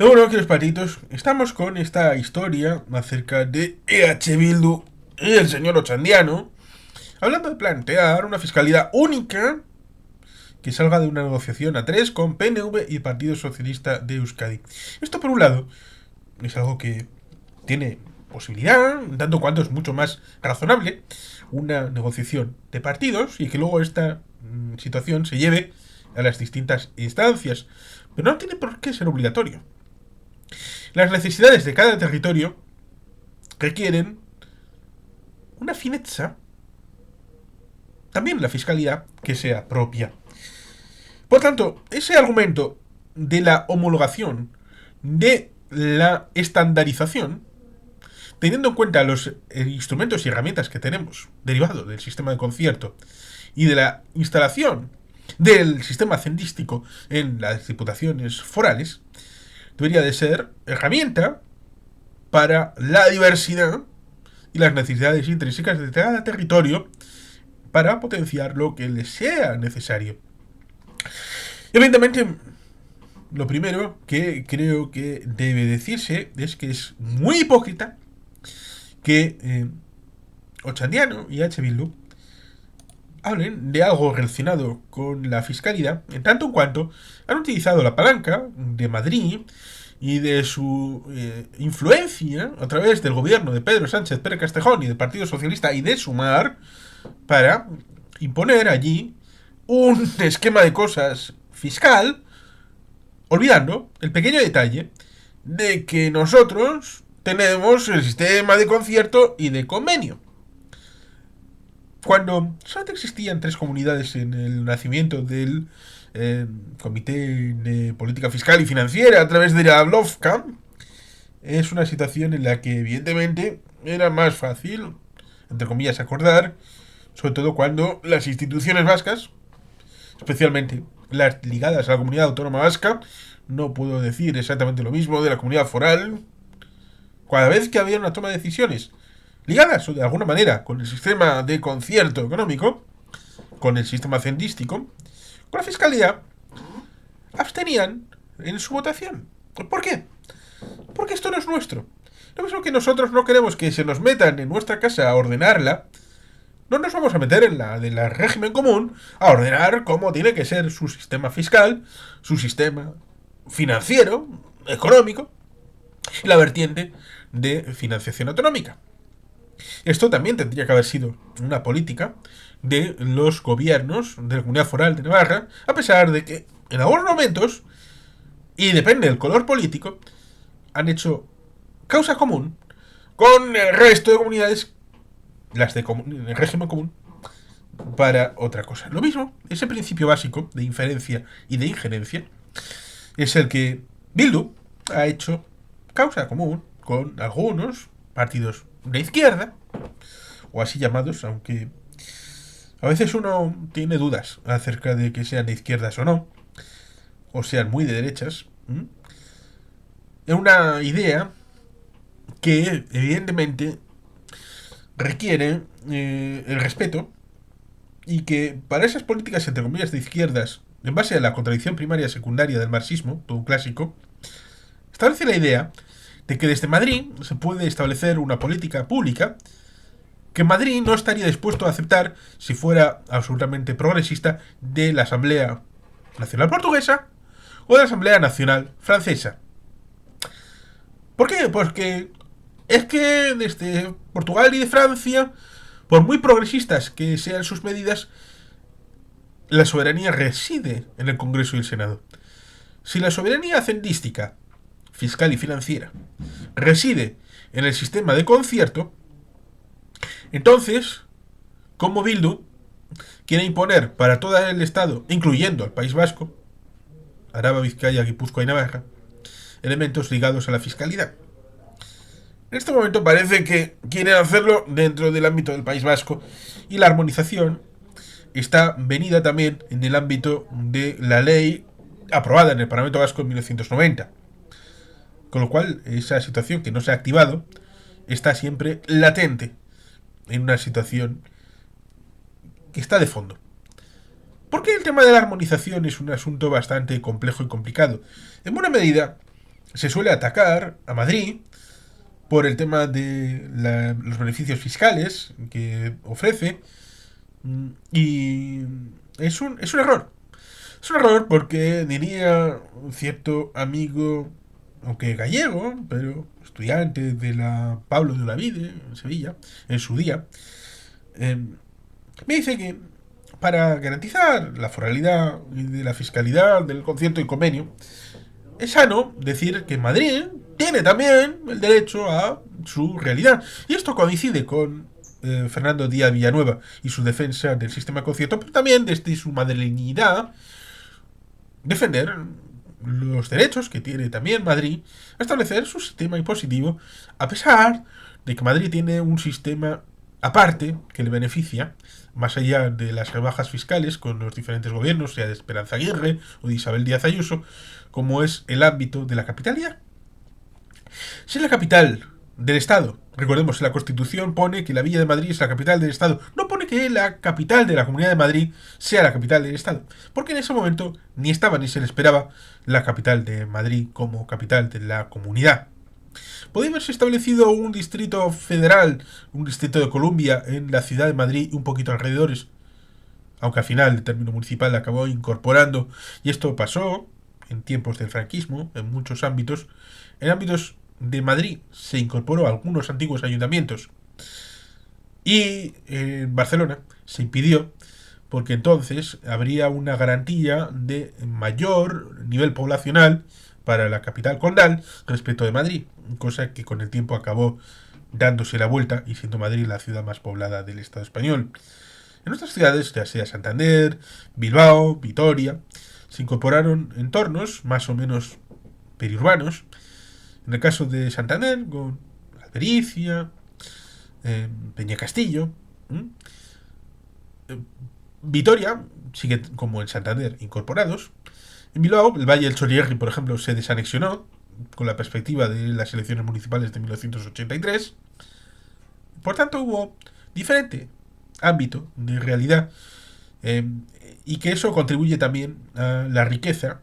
Bueno, queridos patitos, estamos con esta historia acerca de EH Bildu y el señor Ochandiano, hablando de plantear una fiscalidad única que salga de una negociación a tres con PNV y Partido Socialista de Euskadi. Esto, por un lado, es algo que tiene posibilidad, tanto cuanto es mucho más razonable, una negociación de partidos y que luego esta situación se lleve a las distintas instancias. Pero no tiene por qué ser obligatorio. Las necesidades de cada territorio requieren una fineza, también la fiscalidad, que sea propia. Por tanto, ese argumento de la homologación, de la estandarización, teniendo en cuenta los instrumentos y herramientas que tenemos derivados del sistema de concierto y de la instalación del sistema cendístico en las diputaciones forales, debería de ser herramienta para la diversidad y las necesidades intrínsecas de cada territorio para potenciar lo que les sea necesario. Evidentemente, lo primero que creo que debe decirse es que es muy hipócrita que Ochandiano y H. Bildu hablen de algo relacionado con la fiscalidad, en tanto en cuanto han utilizado la palanca de Madrid y de su influencia a través del gobierno de Pedro Sánchez Pérez Castejón y del Partido Socialista y de Sumar para imponer allí un esquema de cosas fiscal, olvidando el pequeño detalle de que nosotros tenemos el sistema de concierto y de convenio. Cuando solamente existían tres comunidades en el nacimiento del Comité de Política Fiscal y Financiera a través de la BLOFCA, es una situación en la que evidentemente era más fácil, entre comillas, acordar, sobre todo cuando las instituciones vascas, especialmente las ligadas a la comunidad autónoma vasca, no puedo decir exactamente lo mismo de la comunidad foral, cada vez que había una toma de decisiones ligadas o de alguna manera con el sistema de concierto económico, con el sistema cendístico, con la fiscalía, abstenían en su votación. ¿Por qué? Porque esto no es nuestro. Lo mismo que nosotros no queremos que se nos metan en nuestra casa a ordenarla, no nos vamos a meter en la del régimen común a ordenar cómo tiene que ser su sistema fiscal, su sistema financiero, económico y la vertiente de financiación autonómica. Esto también tendría que haber sido una política de los gobiernos de la Comunidad Foral de Navarra, a pesar de que en algunos momentos, y depende del color político, han hecho causa común con el resto de comunidades, las de el régimen común, para otra cosa. Lo mismo, ese principio básico de inferencia y de injerencia, es el que Bildu ha hecho causa común con algunos partidos de izquierda, o así llamados, aunque a veces uno tiene dudas acerca de que sean de izquierdas o sean muy de derechas. Es una idea que evidentemente requiere el respeto y que para esas políticas entre comillas de izquierdas, en base a la contradicción primaria y secundaria del marxismo, todo un clásico, establece la idea de que desde Madrid se puede establecer una política pública que Madrid no estaría dispuesto a aceptar si fuera absolutamente progresista de la Asamblea Nacional Portuguesa o de la Asamblea Nacional Francesa. ¿Por qué? Porque es que desde Portugal y de Francia, por muy progresistas que sean sus medidas, la soberanía reside en el Congreso y el Senado. Si la soberanía hacendística, fiscal y financiera reside en el sistema de concierto, entonces, como Bildu quiere imponer para todo el Estado, incluyendo al País Vasco, Araba, Vizcaya, Guipúzcoa y Navarra, elementos ligados a la fiscalidad. En este momento parece que quieren hacerlo dentro del ámbito del País Vasco y la armonización está venida también en el ámbito de la ley aprobada en el Parlamento Vasco en 1990. Con lo cual, esa situación que no se ha activado está siempre latente en una situación que está de fondo. ¿Por qué el tema de la armonización es un asunto bastante complejo y complicado? En buena medida, se suele atacar a Madrid por el tema de los beneficios fiscales que ofrece. Y es un error. Es un error porque diría un cierto amigo, aunque gallego, pero estudiante de la Pablo de Olavide, en Sevilla, en su día, eh, me dice que para garantizar la foralidad y de la fiscalidad del concierto y convenio, es sano decir que Madrid tiene también el derecho a su realidad. Y esto coincide con Fernando Díaz Villanueva y su defensa del sistema de concierto, pero también desde su madrileñidad defender los derechos que tiene también Madrid a establecer su sistema impositivo, a pesar de que Madrid tiene un sistema aparte que le beneficia, más allá de las rebajas fiscales con los diferentes gobiernos, sea de Esperanza Aguirre o de Isabel Díaz Ayuso, como es el ámbito de la capitalidad. Si es la capital del Estado, recordemos, la Constitución pone que la Villa de Madrid es la capital del Estado, no pone que la capital de la Comunidad de Madrid sea la capital del Estado, porque en ese momento ni estaba ni se le esperaba la capital de Madrid como capital de la comunidad. Podría haberse establecido un distrito federal, un distrito de Columbia en la ciudad de Madrid y un poquito alrededores, aunque al final el término municipal acabó incorporando, y esto pasó en tiempos del franquismo, en muchos ámbitos. En ámbitos de Madrid se incorporó a algunos antiguos ayuntamientos y en Barcelona se impidió porque entonces habría una garantía de mayor nivel poblacional para la capital condal respecto de Madrid, cosa que con el tiempo acabó dándose la vuelta y siendo Madrid la ciudad más poblada del Estado español. En otras ciudades, ya sea Santander, Bilbao, Vitoria, se incorporaron entornos más o menos periurbanos. En el caso de Santander, con Albericia, Peñacastillo. Vitoria sigue como en Santander, incorporados. En Bilbao, el Valle del Chorierri, por ejemplo, se desanexionó con la perspectiva de las elecciones municipales de 1983. Por tanto, hubo diferente ámbito de realidad, eh, y que eso contribuye también a la riqueza,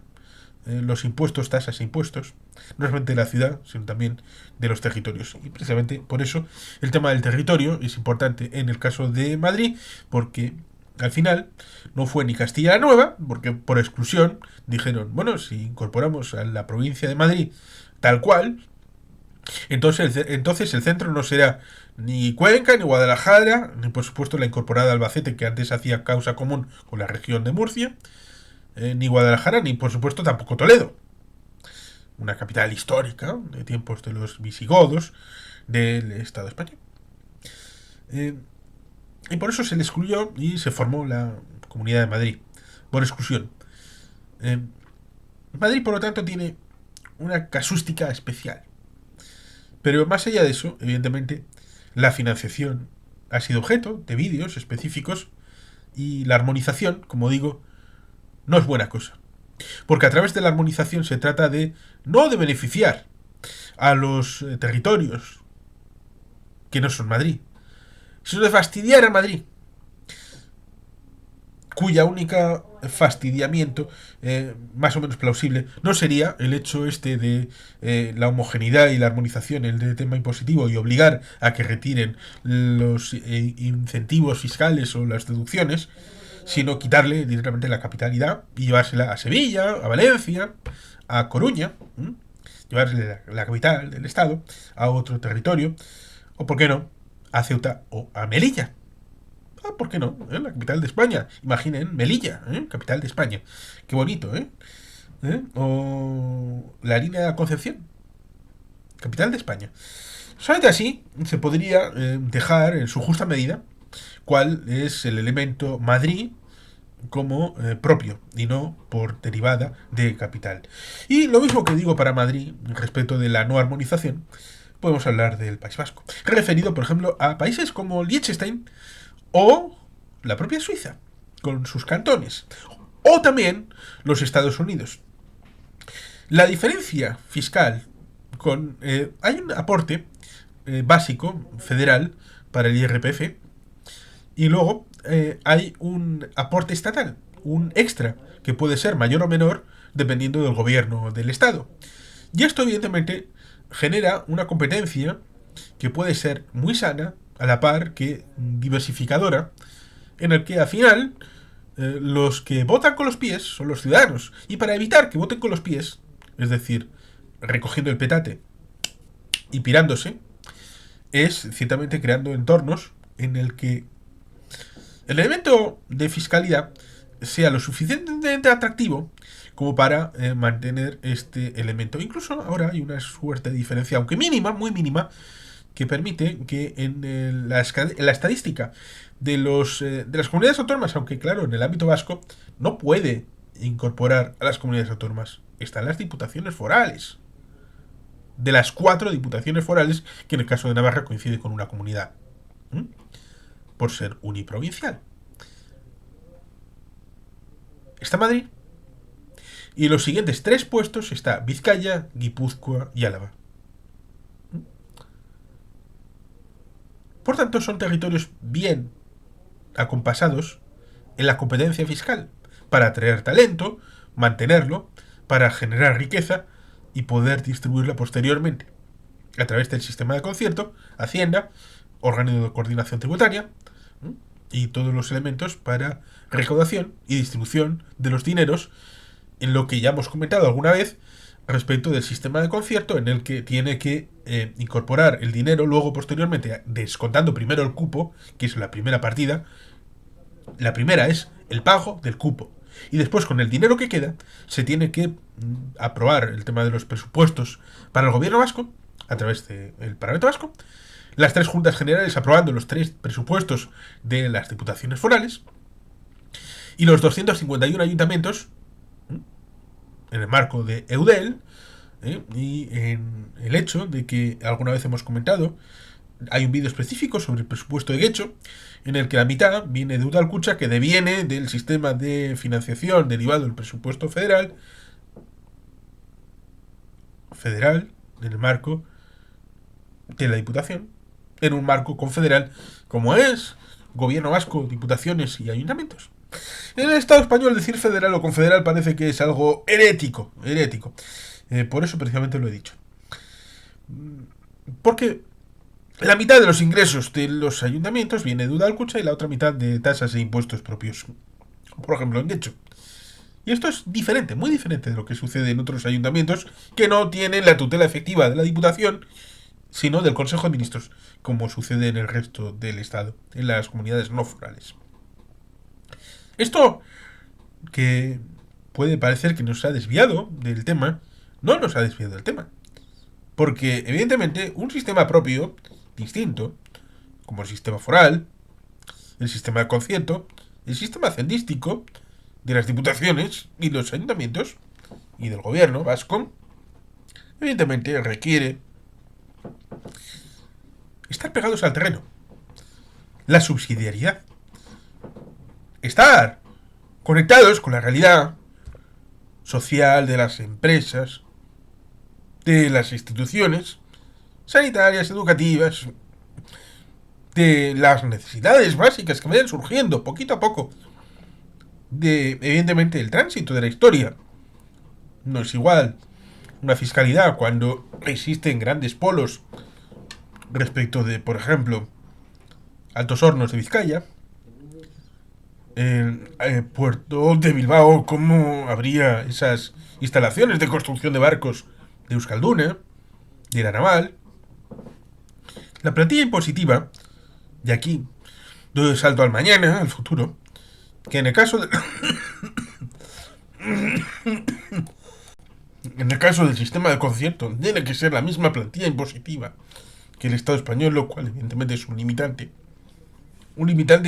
los impuestos, tasas e impuestos, no solamente de la ciudad, sino también de los territorios. Y precisamente por eso el tema del territorio es importante en el caso de Madrid, porque al final no fue ni Castilla la Nueva, porque por exclusión dijeron, bueno, si incorporamos a la provincia de Madrid tal cual, entonces el centro no será ni Cuenca, ni Guadalajara, ni por supuesto la incorporada Albacete, que antes hacía causa común con la región de Murcia, ni Guadalajara, ni por supuesto tampoco Toledo, una capital histórica de tiempos de los visigodos del Estado español. Y por eso se le excluyó y se formó la Comunidad de Madrid, por exclusión. Eh, Madrid, por lo tanto, tiene una casústica especial. Pero más allá de eso, evidentemente, la financiación ha sido objeto de vídeos específicos y la armonización, como digo, no es buena cosa. Porque a través de la armonización se trata de no de beneficiar a los territorios que no son Madrid, sino de fastidiar a Madrid, cuya única fastidiamiento más o menos plausible no sería el hecho este de la homogeneidad y la armonización en el tema impositivo y obligar a que retiren los incentivos fiscales o las deducciones, sino quitarle directamente la capitalidad y llevársela a Sevilla, a Valencia, a Coruña, llevarle la capital del Estado a otro territorio, o por qué no, a Ceuta o a Melilla. ¿Por qué no? La capital de España. Imaginen, Melilla, capital de España. Qué bonito, ¿eh? O la línea de la Concepción, capital de España. Solamente así se podría dejar en su justa medida cuál es el elemento Madrid como propio y no por derivada de capital. Y lo mismo que digo para Madrid respecto de la no armonización, podemos hablar del País Vasco. Referido, por ejemplo, a países como Liechtenstein o la propia Suiza, con sus cantones, o también los Estados Unidos. La diferencia fiscal con... hay un aporte básico federal para el IRPF y luego hay un aporte estatal, un extra, que puede ser mayor o menor dependiendo del gobierno del Estado. Y esto, evidentemente, genera una competencia que puede ser muy sana, a la par que diversificadora, en el que al final los que votan con los pies son los ciudadanos. Y para evitar que voten con los pies, es decir, recogiendo el petate y pirándose, es ciertamente creando entornos en el que el elemento de fiscalidad sea lo suficientemente atractivo como para mantener este elemento. Incluso ahora hay una suerte de diferencia, aunque mínima, muy mínima, que permite que en la estadística de las comunidades autónomas, aunque claro, en el ámbito vasco, no puede incorporar a las comunidades autónomas. Están las diputaciones forales. De las 4 diputaciones forales, que en el caso de Navarra coincide con una comunidad. ¿Mm? Por ser uniprovincial. Está Madrid. Y en los siguientes 3 puestos está Vizcaya, Guipúzcoa y Álava. Por tanto, son territorios bien acompasados en la competencia fiscal para atraer talento, mantenerlo, para generar riqueza y poder distribuirla posteriormente a través del sistema de concierto, Hacienda, órgano de coordinación tributaria y todos los elementos para recaudación y distribución de los dineros, en lo que ya hemos comentado alguna vez respecto del sistema de concierto, en el que tiene que incorporar el dinero, luego posteriormente descontando primero el cupo, que es la primera partida. La primera es el pago del cupo. Y después, con el dinero que queda, se tiene que aprobar el tema de los presupuestos para el gobierno vasco, a través del Parlamento vasco, las 3 juntas generales aprobando los 3 presupuestos de las diputaciones forales, y los 251 ayuntamientos, en el marco de Eudel, y en el hecho de que alguna vez hemos comentado, hay un vídeo específico sobre el presupuesto de Guecho, en el que la mitad viene de Udalcucha, que deviene del sistema de financiación derivado del presupuesto federal, en el marco de la Diputación, en un marco confederal, como es gobierno vasco, diputaciones y ayuntamientos. En el Estado español decir federal o confederal parece que es algo herético. Por eso precisamente lo he dicho. Porque la mitad de los ingresos de los ayuntamientos viene de Udalcucha y la otra mitad de tasas e impuestos propios. Por ejemplo, en Guecho. Y esto es diferente, muy diferente de lo que sucede en otros ayuntamientos que no tienen la tutela efectiva de la Diputación, sino del Consejo de Ministros, como sucede en el resto del Estado, en las comunidades no forales. Esto, que puede parecer que nos ha desviado del tema, no nos ha desviado del tema. Porque, evidentemente, un sistema propio, distinto, como el sistema foral, el sistema de concierto, el sistema hacendístico de las diputaciones y los ayuntamientos y del gobierno vasco, evidentemente requiere estar pegados al terreno. La subsidiariedad. Estar conectados con la realidad social de las empresas, de las instituciones sanitarias, educativas, de las necesidades básicas que vayan surgiendo poquito a poco, de, evidentemente, el tránsito de la historia. No es igual una fiscalidad cuando existen grandes polos respecto de, por ejemplo, Altos Hornos de Vizcaya, en el puerto de Bilbao, cómo habría esas instalaciones de construcción de barcos de Euskalduna, de la naval. La plantilla impositiva, de aquí, doy el salto al mañana, al futuro, que en el caso de... en el caso del sistema de concierto, tiene que ser la misma plantilla impositiva que el Estado español, lo cual evidentemente es un limitante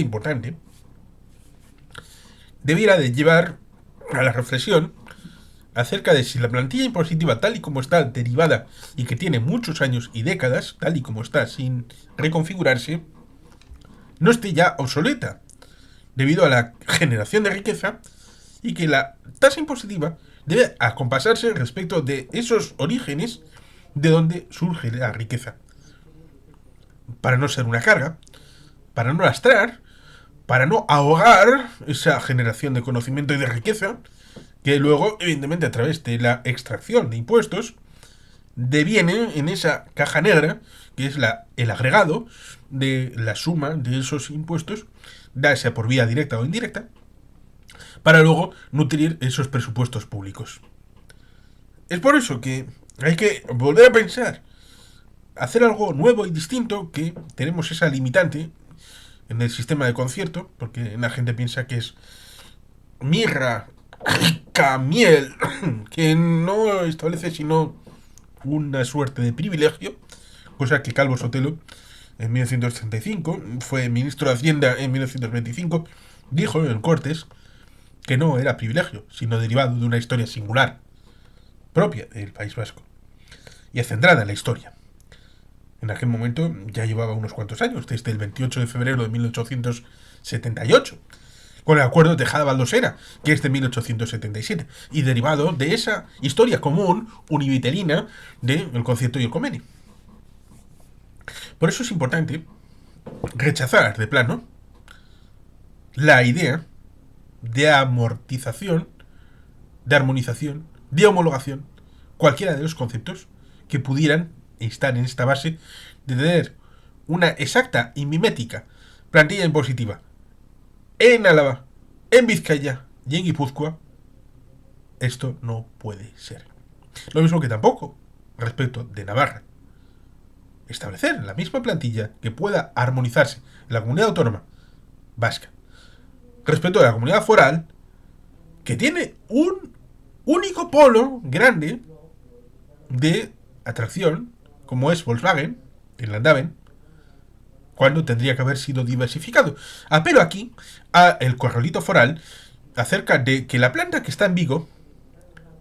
importante, debiera de llevar a la reflexión acerca de si la plantilla impositiva tal y como está derivada y que tiene muchos años y décadas, tal y como está sin reconfigurarse, no esté ya obsoleta debido a la generación de riqueza, y que la tasa impositiva debe acompasarse respecto de esos orígenes de donde surge la riqueza, para no ser una carga, para no lastrar, para no ahogar esa generación de conocimiento y de riqueza, que luego, evidentemente, a través de la extracción de impuestos, deviene en esa caja negra, que es el agregado de la suma de esos impuestos, ya sea por vía directa o indirecta, para luego nutrir esos presupuestos públicos. Es por eso que hay que volver a pensar, hacer algo nuevo y distinto, que tenemos esa limitante en el sistema de concierto, porque la gente piensa que es mirra, miel, que no establece sino una suerte de privilegio, cosa que Calvo Sotelo en 1935, fue ministro de Hacienda en 1925, dijo en Cortes que no era privilegio, sino derivado de una historia singular, propia del País Vasco, y centrada en la historia. En aquel momento ya llevaba unos cuantos años, desde el 28 de febrero de 1878, con el acuerdo de Tejada-Baldosera, que es de 1877, y derivado de esa historia común univitelina del concierto y el convenio. Por eso es importante rechazar de plano la idea de amortización, de armonización, de homologación, cualquiera de los conceptos que pudieran estar en esta base de tener una exacta y mimética plantilla impositiva en Álava, en Vizcaya y en Guipúzcoa. Esto no puede ser. Lo mismo que tampoco respecto de Navarra. Establecer la misma plantilla que pueda armonizarse en la comunidad autónoma vasca respecto de la comunidad foral, que tiene un único polo grande de atracción, como es Volkswagen, en Landaven, cuando tendría que haber sido diversificado. Apelo aquí a el corralito foral acerca de que la planta que está en Vigo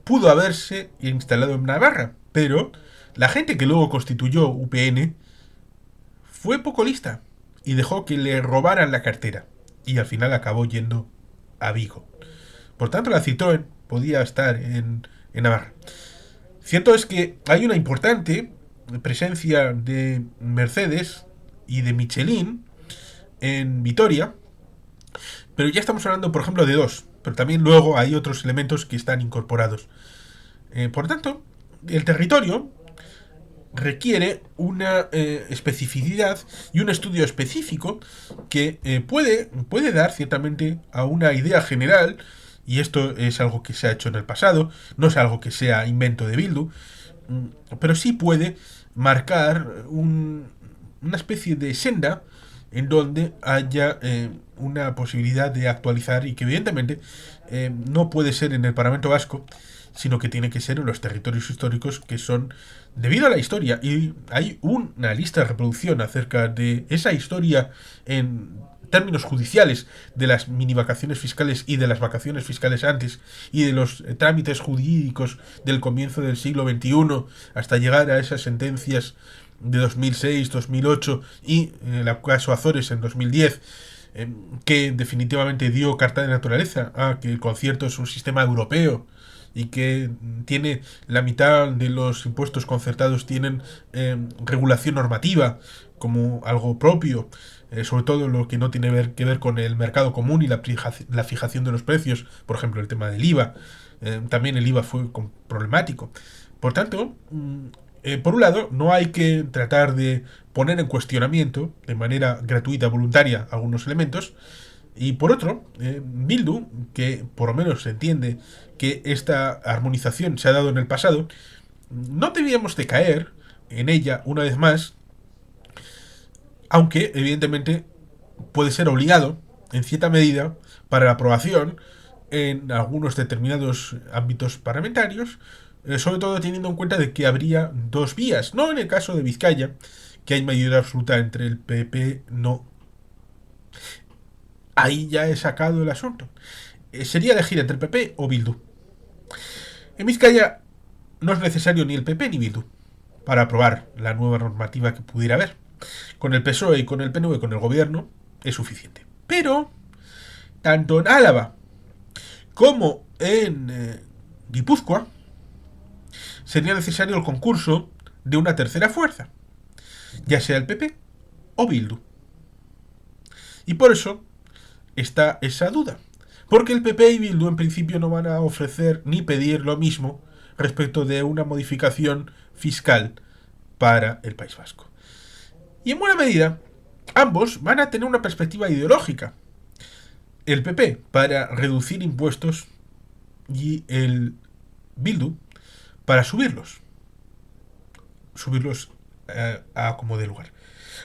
pudo haberse instalado en Navarra, pero la gente que luego constituyó UPN fue poco lista y dejó que le robaran la cartera, y al final acabó yendo a Vigo. Por tanto, la Citroën podía estar en Navarra. Cierto es que hay una importante presencia de Mercedes y de Michelin en Vitoria, pero ya estamos hablando, por ejemplo, de dos, pero también luego hay otros elementos que están incorporados. Por tanto, el territorio requiere una especificidad y un estudio específico que puede dar ciertamente a una idea general, y esto es algo que se ha hecho en el pasado, no es algo que sea invento de Bildu, pero sí puede marcar una especie de senda en donde haya una posibilidad de actualizar, y que evidentemente no puede ser en el Parlamento Vasco, sino que tiene que ser en los territorios históricos, que son debido a la historia. Y hay una lista de reproducción acerca de esa historia en términos judiciales, de las mini vacaciones fiscales y de las vacaciones fiscales antes, y de los trámites jurídicos del comienzo del siglo XXI hasta llegar a esas sentencias de 2006, 2008 y en el caso Azores en 2010, que definitivamente dio carta de naturaleza a que el concierto es un sistema europeo y que tiene la mitad de los impuestos concertados tienen regulación normativa como algo propio, sobre todo lo que no tiene que ver con el mercado común y la fijación de los precios, por ejemplo el tema del IVA. También el IVA fue problemático. Por tanto, por un lado, no hay que tratar de poner en cuestionamiento de manera gratuita, voluntaria, algunos elementos. Y por otro, Bildu, que por lo menos se entiende que esta armonización se ha dado en el pasado, no debíamos de caer en ella una vez más, aunque evidentemente puede ser obligado, en cierta medida, para la aprobación en algunos determinados ámbitos parlamentarios, sobre todo teniendo en cuenta de que habría dos vías, no en el caso de Vizcaya, que hay mayoría absoluta entre el PP, no. Ahí ya he sacado el asunto. Sería elegir entre el PP o Bildu. En Vizcaya no es necesario ni el PP ni Bildu para aprobar la nueva normativa que pudiera haber. Con el PSOE y con el PNV, con el gobierno, es suficiente. Pero, tanto en Álava como en Guipúzcoa, sería necesario el concurso de una tercera fuerza, ya sea el PP o Bildu. Y por eso está esa duda. Porque el PP y Bildu en principio no van a ofrecer ni pedir lo mismo respecto de una modificación fiscal para el País Vasco. Y en buena medida, ambos van a tener una perspectiva ideológica. El PP para reducir impuestos y el Bildu para subirlos. Subirlos a como de lugar.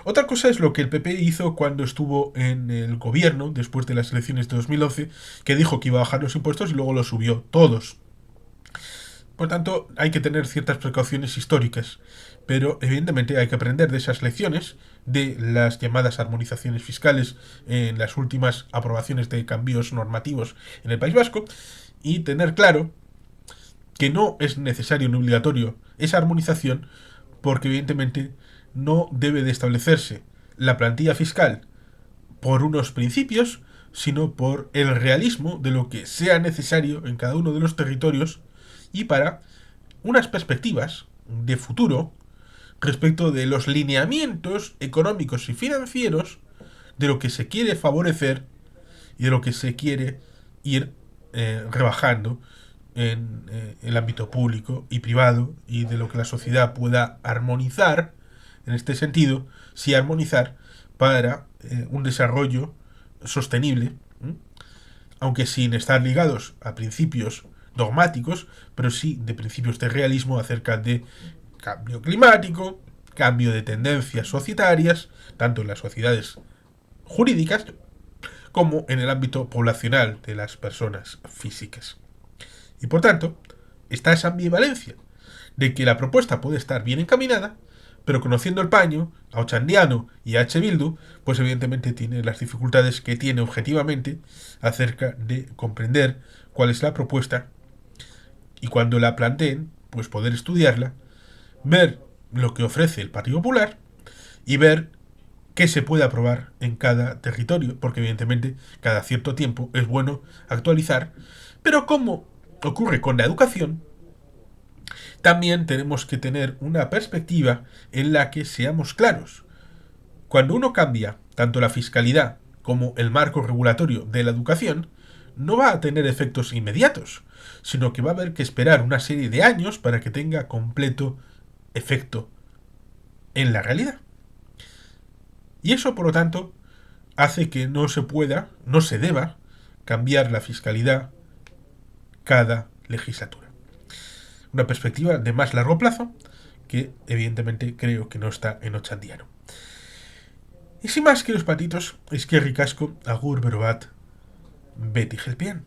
Otra cosa es lo que el PP hizo cuando estuvo en el gobierno después de las elecciones de 2011, que dijo que iba a bajar los impuestos y luego los subió todos. Por tanto, hay que tener ciertas precauciones históricas, pero evidentemente hay que aprender de esas lecciones, de las llamadas armonizaciones fiscales en las últimas aprobaciones de cambios normativos en el País Vasco, y tener claro que no es necesario ni obligatorio esa armonización, porque evidentemente no debe de establecerse la plantilla fiscal por unos principios, sino por el realismo de lo que sea necesario en cada uno de los territorios y para unas perspectivas de futuro respecto de los lineamientos económicos y financieros de lo que se quiere favorecer y de lo que se quiere ir rebajando en el ámbito público y privado, y de lo que la sociedad pueda armonizar en este sentido, sí armonizar para un desarrollo sostenible, aunque sin estar ligados a principios dogmáticos, pero sí de principios de realismo acerca de cambio climático, cambio de tendencias societarias, tanto en las sociedades jurídicas como en el ámbito poblacional de las personas físicas. Y por tanto, está esa ambivalencia de que la propuesta puede estar bien encaminada, pero conociendo el paño, a Ochandiano y a H. Bildu, pues evidentemente tiene las dificultades que tiene objetivamente acerca de comprender cuál es la propuesta y cuando la planteen, pues poder estudiarla, ver lo que ofrece el Partido Popular y ver qué se puede aprobar en cada territorio, porque evidentemente cada cierto tiempo es bueno actualizar, pero como ocurre con la educación, también tenemos que tener una perspectiva en la que seamos claros. Cuando uno cambia tanto la fiscalidad como el marco regulatorio de la educación, no va a tener efectos inmediatos, sino que va a haber que esperar una serie de años para que tenga completo efecto en la realidad. Y eso, por lo tanto, hace que no se pueda, no se deba cambiar la fiscalidad cada legislatura. Una perspectiva de más largo plazo que evidentemente creo que no está en Ochandiano. Y sin más que los patitos, es que ricasco, agur berobat, beti gelpian.